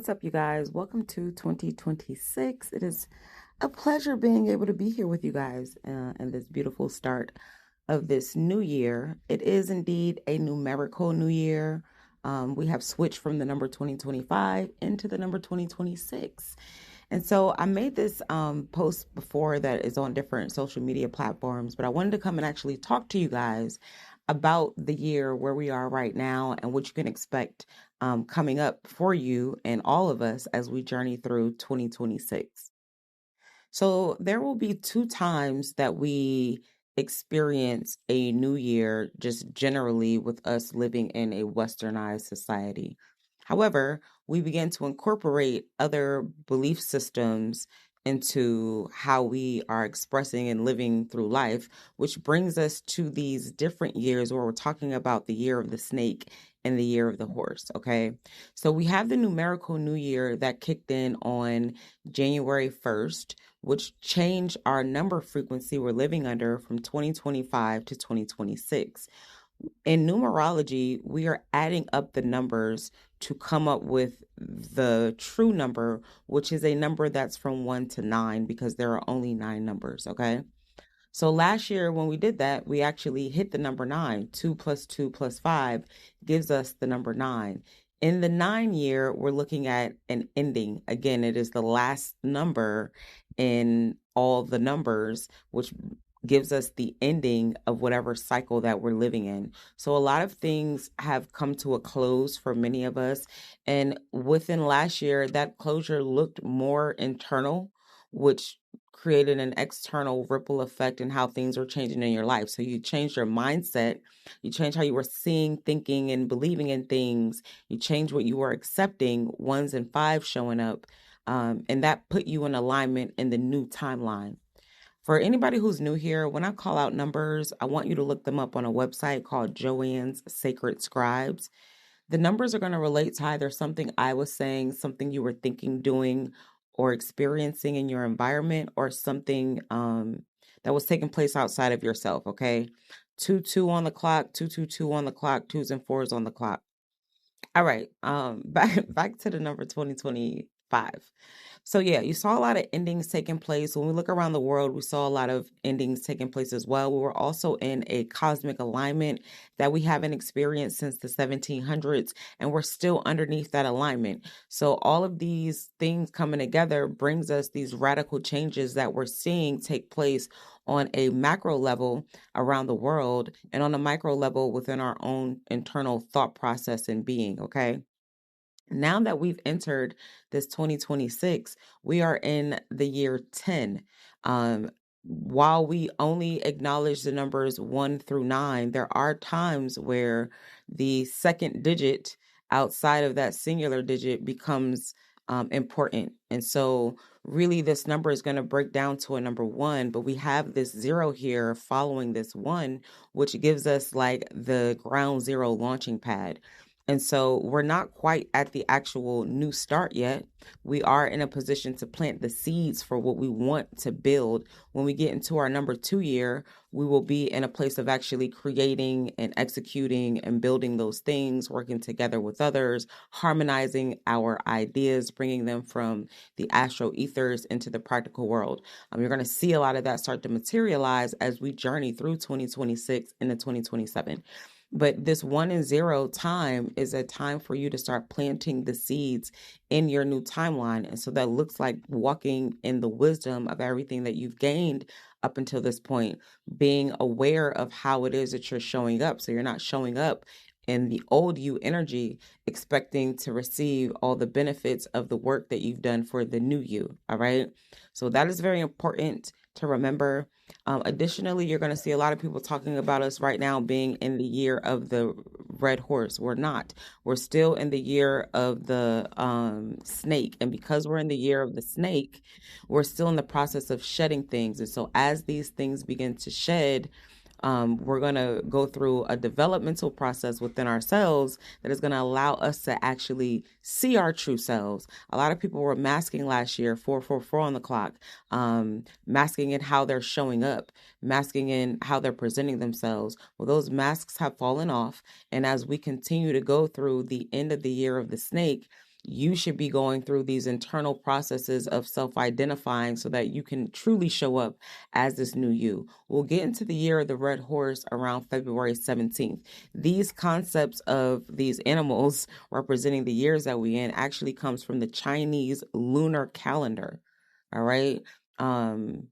What's up, you guys? Welcome to 2026. It is a pleasure being able to be here with you guys in this beautiful start of this new year. It is indeed a numerical new year. We have switched from the number 2025 into the number 2026. And so I made this post before that is on different social media platforms, but I wanted to come and actually talk to you guys about the year where we are right now and what you can expect coming up for you and all of us as we journey through 2026. So there will be two times that we experience a new year, just generally with us living in a westernized society. However, we begin to incorporate other belief systems into how we are expressing and living through life, which brings us to these different years where we're talking about the year of the snake and the year of the horse. Okay. So we have the numerical new year that kicked in on January 1st, which changed our number frequency we're living under from 2025 to 2026. In numerology, we are adding up the numbers to come up with the true number, which is a number that's from 1 to 9 because there are only 9 numbers, okay? So last year when we did that, we actually hit the number 9. 2 plus 2 plus 5 gives us the number 9. In the 9 year, we're looking at an ending. Again, it is the last number in all the numbers, which gives us the ending of whatever cycle that we're living in. So a lot of things have come to a close for many of us. And within last year, that closure looked more internal, which created an external ripple effect in how things are changing in your life. So you changed your mindset, you changed how you were seeing, thinking, and believing in things. You changed what you were accepting, 1s and 5s showing up. And that put you in alignment in the new timeline. For anybody who's new here, when I call out numbers, I want you to look them up on a website called Joanne's Sacred Scribes. The numbers are going to relate to either something I was saying, something you were thinking, doing, or experiencing in your environment, or something that was taking place outside of yourself, okay? 2-2 on the clock, 2-2-2 on the clock, 2s and 4s on the clock. All right, back to the number 2025. So yeah, you saw a lot of endings taking place. When we look around the world, we saw a lot of endings taking place as well. We were also in a cosmic alignment that we haven't experienced since the 1700s, and we're still underneath that alignment. So all of these things coming together brings us these radical changes that we're seeing take place on a macro level around the world and on a micro level within our own internal thought process and being, okay? Now that we've entered this 2026, we are in the year 10. While we only acknowledge the numbers 1 through 9, there are times where the second digit outside of that singular digit becomes important. And so really this number is going to break down to a number 1, but we have this 0 here following this 1, which gives us like the ground zero launching pad. And so we're not quite at the actual new start yet. We are in a position to plant the seeds for what we want to build. When we get into our number 2 year, we will be in a place of actually creating and executing and building those things, working together with others, harmonizing our ideas, bringing them from the astral ethers into the practical world. You're going to see a lot of that start to materialize as we journey through 2026 into 2027. But this 1 and 0 time is a time for you to start planting the seeds in your new timeline. And so that looks like walking in the wisdom of everything that you've gained up until this point, being aware of how it is that you're showing up. So you're not showing up in the old you energy, expecting to receive all the benefits of the work that you've done for the new you. All right. So that is very important to remember. Additionally, you're going to see a lot of people talking about us right now being in the year of the red horse. We're not. We're still in the year of the snake. And because we're in the year of the snake, we're still in the process of shedding things. And so as these things begin to shed, we're going to go through a developmental process within ourselves that is going to allow us to actually see our true selves. A lot of people were masking last year, 444 on the clock, masking in how they're showing up, masking in how they're presenting themselves. Well, those masks have fallen off. And as we continue to go through the end of the year of the snake, you should be going through these internal processes of self-identifying so that you can truly show up as this new you. We'll get into the year of the red horse around February 17th. These concepts of these animals representing the years that we in actually comes from the Chinese lunar calendar. All right. And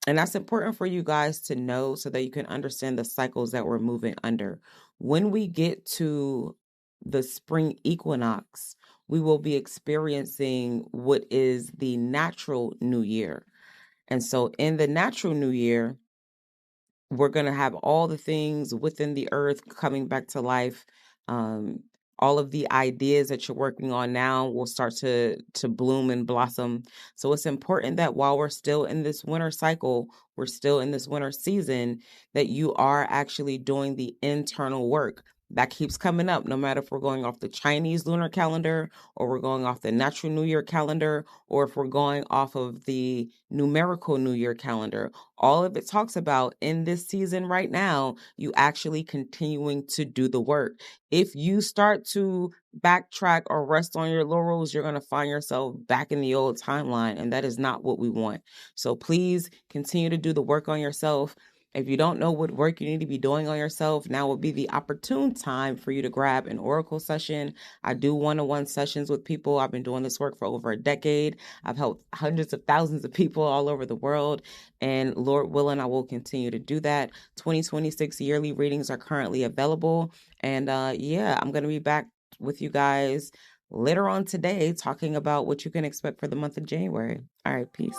that's important for you guys to know so that you can understand the cycles that we're moving under. When we get to the spring equinox, we will be experiencing what is the natural new year. And so in the natural new year, we're going to have all the things within the earth coming back to life. All of the ideas that you're working on now will start to bloom and blossom. So it's important that while we're still in this winter cycle, we're still in this winter season, that you are actually doing the internal work. That keeps coming up, no matter if we're going off the Chinese lunar calendar or we're going off the natural New Year calendar, or if we're going off of the numerical New Year calendar. All of it talks about in this season right now, you actually continuing to do the work. If you start to backtrack or rest on your laurels, you're going to find yourself back in the old timeline, and that is not what we want. So please continue to do the work on yourself. If you don't know what work you need to be doing on yourself, now would be the opportune time for you to grab an Oracle session. I do one-on-one sessions with people. I've been doing this work for over a decade. I've helped hundreds of thousands of people all over the world. And Lord willing, I will continue to do that. 2026 yearly readings are currently available. And yeah, I'm going to be back with you guys later on today talking about what you can expect for the month of January. All right, peace.